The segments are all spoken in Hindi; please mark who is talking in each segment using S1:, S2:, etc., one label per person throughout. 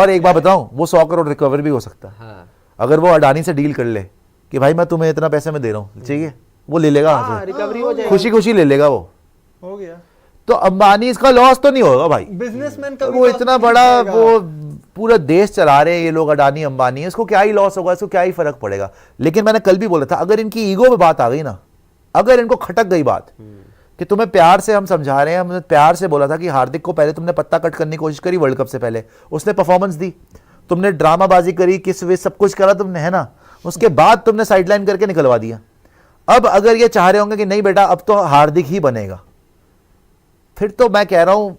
S1: और एक बात बताऊं, वो 100 करोड़ रिकवर भी हो सकता है।
S2: हाँ।
S1: अगर वो अडानी से डील कर ले कि भाई मैं तुम्हें इतना पैसे में दे रहा हूँ, चाहिए, वो ले लेगा वहां से,
S2: रिकवरी हो जाएगी,
S1: खुशी खुशी ले लेगा वो,
S3: हो गया।
S1: तो अंबानी इसका लॉस तो नहीं होगा भाई।
S3: बिजनेसमैन का
S1: वो इतना बड़ा, वो पूरा देश चला रहे हैं ये लोग, अडानी अंबानी, इसको क्या ही लॉस होगा, इसको क्या ही फर्क पड़ेगा। लेकिन मैंने कल भी बोला था, अगर इनकी ईगो पे बात आ गई ना, अगर इनको खटक गई बात कि तुम्हें प्यार से हम समझा रहे हैं, हमने प्यार से बोला था कि हार्दिक को पहले तुमने पत्ता कट करने की कोशिश करी वर्ल्ड कप से पहले, उसने परफॉर्मेंस दी, तुमने ड्रामाबाजी करी, किस वे सब कुछ करा तुमने, है ना, उसके बाद तुमने साइडलाइन करके निकलवा दिया। अब अगर ये चाह रहे होंगे कि नहीं बेटा अब तो हार्दिक ही बनेगा, फिर तो मैं कह रहा हूं,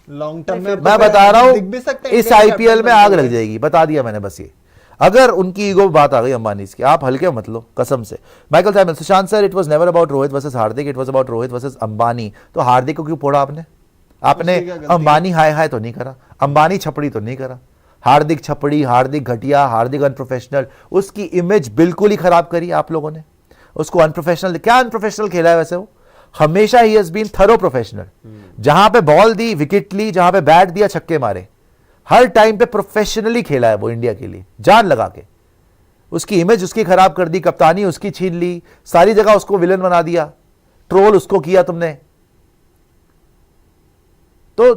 S3: लॉन्ग टर्म में
S1: मैं बता रहा
S3: दिख भी
S1: हूं
S3: सकता है
S1: इस आईपीएल में आग लग जाएगी, बता दिया मैंने बस ये। अगर उनकी ईगो बात आ गई अंबानी की, आप हल्के मत लो कसम से। Michael Simon, Sushant sir, it was never about Rohit versus Hardik, it was about Rohit versus Ambani. तो हार्दिक को क्यों फोड़ा आपने? आपने अंबानी हाय हाय तो नहीं करा, अंबानी छपड़ी तो नहीं करा, हार्दिक छपड़ी, हार्दिक घटिया, हार्दिक अनप्रोफेशनल, उसकी इमेज बिल्कुल ही खराब करी आप लोगों ने उसको। अनप्रोफेशनल, क्या अनप्रोफेशनल खेला है वैसे वो? हमेशा ही हैज बीन थरो प्रोफेशनल। जहां पे बॉल दी विकेट ली, जहां पे बैट दिया छक्के मारे, हर टाइम पे प्रोफेशनली खेला है वो इंडिया के लिए जान लगा के। उसकी इमेज उसकी खराब कर दी, कप्तानी उसकी छीन ली, सारी जगह उसको विलन बना दिया, ट्रोल उसको किया तुमने। तो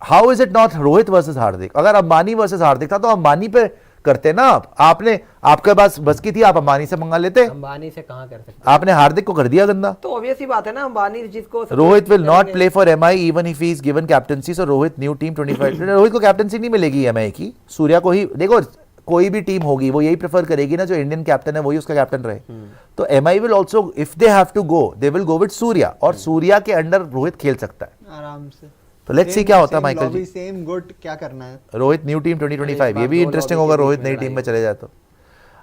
S1: how is it not Rohit versus Hardik? अगर अंबानी वर्सेस हार्दिक था तो अंबानी पे करते ना आप, आपने, आपके पास बस की थी, आप अंबानी से मंगा लेते।
S2: अंबानी से कहां कर सकते,
S1: आपने हार्दिक को कर दिया गंदा।
S2: तो ऑब्वियस ही बात है ना, अंबानी जिसको
S1: Rohit will not play for MI even if he is given captaincy. So Rohit new team 25। Rohit को कैप्टनसी नहीं मिलेगी एमआई की, सूर्या को ही। देखो कोई भी टीम होगी वो यही प्रेफर करेगी ना, जो इंडियन कैप्टन है वही उसका कैप्टन रहे। तो MI will also, if they have to go, they will go with Surya, और सूर्या के अंडर रोहित खेल सकता है
S3: आराम से।
S1: तो लेट्स सी क्या होता है माइकल जी।
S3: सेम गुड, क्या करना है?
S1: रोहित न्यू टीम 2025, ये भी इंटरेस्टिंग होगा रोहित नई टीम में चले जाए तो।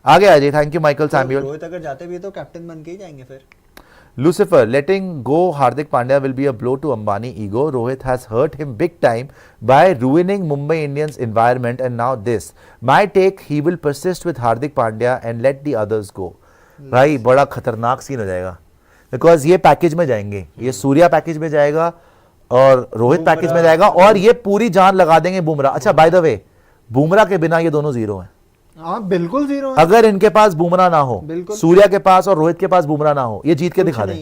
S1: आगे आ जाइए। Thank you Michael Samuel.
S3: Rohit अगर जाते भी तो कैप्टन बन के ही जाएंगे फिर।
S1: Lucifer, letting go Hardik Pandya will be a blow to Ambani ego. Rohit has hurt him big time by ruining Mumbai Indians environment, and now this. My take, he will persist with Hardik Pandya and let the others go. भाई बड़ा खतरनाक सीन हो जाएगा, बिकॉज ये पैकेज में जाएंगे, ये सूर्या पैकेज में जाएगा और रोहित पैकेज में जाएगा, और ये पूरी जान लगा देंगे बुमराह। अच्छा बाय द वे, बुमराह के बिना ये दोनों जीरो हैं।
S3: हाँ बिल्कुल जीरो है।
S1: अगर इनके पास बुमराह ना हो, सूर्या के पास और रोहित के पास बुमराह ना हो, ये जीत के दिखा दें।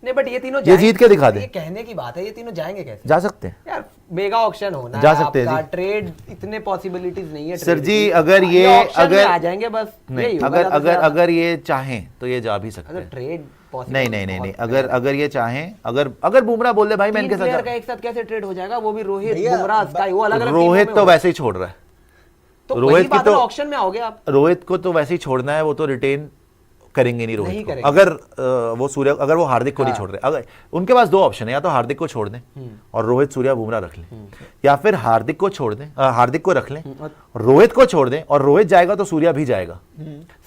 S2: नहीं बट ये तीनों
S1: ये जीत के दिखा दें।
S2: ये कहने की बात है, ये तीनों जाएंगे कैसे?
S1: जा सकते हैं
S2: यार, मेगा ऑक्शन होना
S1: जा सकते हैं जी।
S2: ट्रेड इतने पॉसिबिलिटीज नहीं है
S1: सर जी। अगर ये अगर
S2: आ जाएंगे बस,
S1: नहीं, अगर ये चाहें तो ये जा भी सकते हैं।
S2: ट्रेड
S1: नहीं, अगर ये चाहें, अगर बुमराह बोल दे भाई मैं इनके साथ,
S2: एक साथ कैसे ट्रेड हो जाएगा? वो भी रोहित बुमराह स्काई, वो अलग-अलग।
S1: रोहित तो वैसे ही छोड़ रहा है,
S2: तो रोहित की तो ऑक्शन में आओगे आप।
S1: रोहित को तो वैसे ही छोड़ना है, वो तो रिटेन करेंगे नहीं रोहित को। अगर वो सूर्य, अगर वो हार्दिक को नहीं छोड़ रहे, अगर उनके पास दो ऑप्शन है, या तो हार्दिक को छोड़ दें और रोहित सूर्या बुमराह रख लें, या फिर हार्दिक को छोड़ दें, हार्दिक को रख लें, रोहित को छोड़ दें, और रोहित जाएगा तो सूर्या भी जाएगा।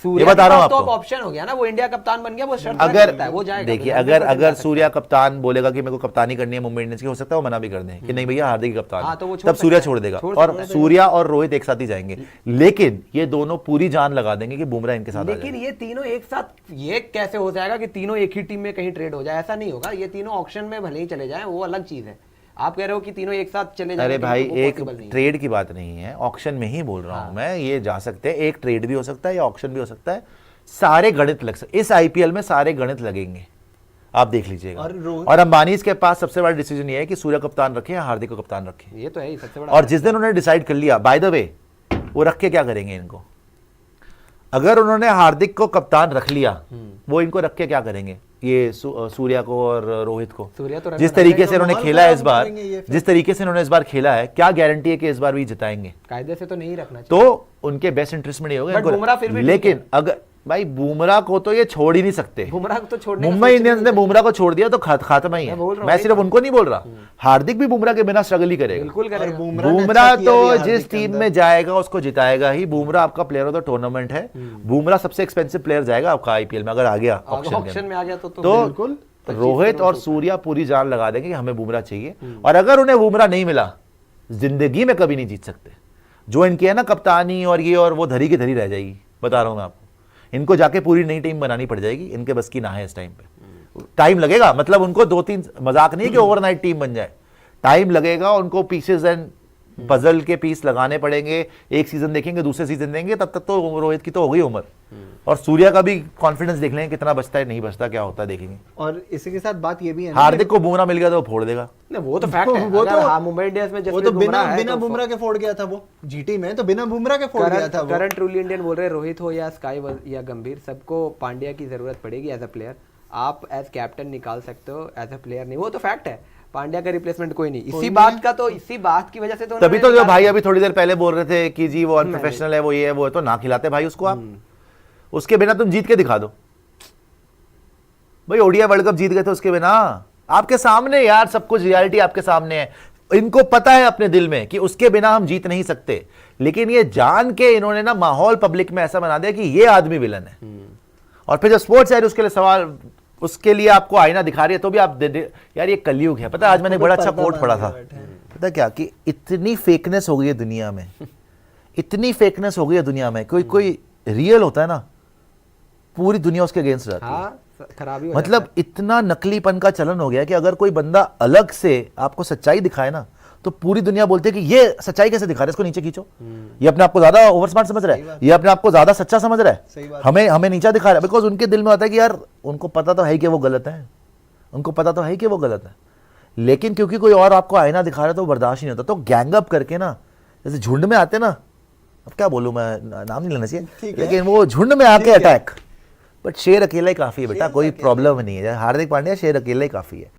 S2: सूर्या बता रहा हूं आपको, ऑप्शन हो गया ना, वो इंडिया कप्तान बन गया, वो शर्त
S1: अगर
S2: है, वो जाएगा।
S1: देखिए अगर सूर्या कप्तान बोलेगा कि मेरे को कप्तानी करनी है मुंबई इंडियंस की, हो सकता है वो मना भी कर दें कि नहीं भैया हार्दिक कप्तान, तब सूर्या छोड़ देगा और सूर्या और रोहित एक साथ ही जाएंगे। लेकिन ये दोनों पूरी जान लगा देंगे कि बुमराह इनके साथ।
S2: लेकिन ये तीनों एक साथ, ये कैसे हो जाएगा कि तीनों एक ही टीम में कहीं ट्रेड हो जाए? ऐसा नहीं होगा। ये तीनों ऑक्शन में भले ही चले जाएं, वो अलग चीज है। आप कह रहे हो कि तीनों एक साथ चले जाएं।
S1: अरे भाई एक ट्रेड की बात नहीं है, ऑक्शन में ही बोल रहा हूं मैं। ये जा सकते हैं, एक ट्रेड भी हो सकता है या ऑक्शन भी हो सकता है। सारे गणित लग सकते, इस आईपीएल में सारे गणित लगेंगे, आप देख लीजिएगा। और अंबानी के पास सबसे बड़ा डिसीजन ये है कि सूर्या कप्तान रखे या हार्दिक को कप्तान रखे।
S2: ये तो है ही सबसे बड़ा।
S1: और जिस दिन उन्होंने डिसाइड कर लिया, बाय द वे वो रख के क्या करेंगे इनको? अगर उन्होंने हार्दिक को कप्तान रख लिया, वो इनको रख के क्या करेंगे? ये सूर्या को और रोहित को।
S2: तो
S1: जिस तरीके से उन्होंने खेला है इस बार, जिस तरीके से उन्होंने इस बार खेला है, क्या गारंटी है कि इस बार भी जिताएंगे?
S2: कायदे से तो नहीं रखना चाहिए।
S1: तो उनके बेस्ट इंटरेस्ट में नहीं होगा। लेकिन अगर भाई बुमराह को तो ये छोड़ ही नहीं सकते।
S2: बुमराह को तो छोड़ने,
S1: मुंबई इंडियंस ने बुमराह को छोड़ दिया तो खात्मा ही है। मैं सिर्फ उनको नहीं बोल रहा, हार्दिक भी बुमराह के बिना स्ट्रगल ही करेगा।
S2: बिल्कुल करेगा।
S1: बुमराह तो जिस टीम में जाएगा उसको जिताएगा ही। बुमराह आपका प्लेयर ऑफ द टूर्नामेंट है। बुमराह सबसे एक्सपेंसिव प्लेयर जाएगा आपका आईपीएल में, अगर आ गया
S2: ऑक्शन में आ गया
S1: तो रोहित और सूर्या पूरी जान लगा देंगे कि हमें बुमराह चाहिए। और अगर उन्हें बुमराह नहीं मिला, जिंदगी में कभी नहीं जीत सकते। जो इनकी है ना कप्तानी और ये, और वो धरी की धरी रह जाएगी, बता रहा हूं मैं आपको। इनको जाके पूरी नई टीम बनानी पड़ जाएगी, इनके बस की ना है इस टाइम पे। टाइम लगेगा, मतलब उनको 2-3, मजाक नहीं कि ओवरनाइट टीम बन जाए, टाइम लगेगा उनको पीसेस एंड पजल के पीस लगाने पड़ेंगे, एक सीजन देखेंगे, दूसरे सीजन देंगे, तब तक तो रोहित की तो हो गई उम्र। और सूर्या का भी कॉन्फिडेंस देख लेंगे कितना बचता है, नहीं बचता, क्या होता है देखेंगे।
S3: और इसी के साथ बात ये भी है ना,
S1: हार्दिक को बुमराह मिल गया तो वो फोड़ देगा।
S2: नहीं, वो तो फैक्ट है।
S3: वो
S2: अगर
S3: तो-
S2: हाँ, मुंबई इंडियंस में
S3: वो
S2: जसप्रीत
S3: तो
S2: बुमराह है,
S3: बिना
S2: तो
S3: बुमराह के फोड़ गया था वो, जीटी में तो बिना बुमराह के फोड़ गया था वो।
S2: करंट ट्रूली इंडियन बोल रहे हैं, रोहित हो या स्काई या गंभीर, सबको पांड्या की जरूरत पड़ेगी एज अ प्लेयर। आप एज कैप्टन निकाल सकते हो, एज अ प्लेयर नहीं। वो तो फैक्ट है, पांड्या का रिप्लेसमेंट कोई नहीं। इसी बात की वजह से तो
S1: तभी
S2: उन्होंने
S1: तो जो
S2: निकाला।
S1: भाई अभी थोड़ी देर पहले बोल रहे थे कि जी वो अनप्रोफेशनल है, वो ये है वो है, तो ना खिलाते भाई उसको आप। उसके बिना तुम जीत के दिखा दो भाई। ओडीआई वर्ल्ड कप जीत गए थे उसके बिना, आपके सामने यार, सब कुछ रियलिटी आपके सामने है। इनको पता है अपने दिल में कि उसके बिना हम जीत नहीं सकते, लेकिन ये जान के इन्होंने ना माहौल पब्लिक में ऐसा बना दिया कि ये आदमी विलन है। और फिर जब स्पोर्ट्स है उसके लिए सवाल, उसके लिए आपको आईना दिखा रही है तो भी आप यार ये कलयुग है। पता है आज मैंने एक बड़ा अच्छा कोट पढ़ा था, पता क्या, कि इतनी फेकनेस हो गई है दुनिया में, इतनी फेकनेस हो गई है दुनिया में, कोई रियल होता है ना, पूरी दुनिया उसके अगेंस्ट रहती है।
S2: हाँ, खराबी हो
S1: मतलब इतना नकलीपन का चलन हो गया कि अगर कोई बंदा अलग से आपको सच्चाई दिखाए ना, तो पूरी दुनिया बोलती है कि ये सच्चाई कैसे दिखा रहा है, इसको नीचे खींचो। ये अपने आप को ज्यादा ओवर स्मार्ट समझ रहा है, ये अपने आप को ज्यादा सच्चा समझ रहा
S3: सही
S1: है,
S3: बात
S1: हमें नीचा दिखा रहा है। बिकॉज उनके दिल में होता है कि यार उनको पता तो है कि वो गलत है, उनको पता तो है कि वो गलत है, लेकिन क्योंकि कोई और आपको आईना दिखा रहा है तो वो बर्दाश्त नहीं होता। तो गैंग अप करके ना, जैसे झुंड में आते ना, अब क्या बोलूं मैं, नाम नहीं लेना चाहिए,
S3: ठीक है।
S1: लेकिन वो झुंड में आके अटैक। बट शेर अकेला ही काफी है बेटा, कोई प्रॉब्लम नहीं है। हार्दिक पांड्या शेर अकेला ही काफी है।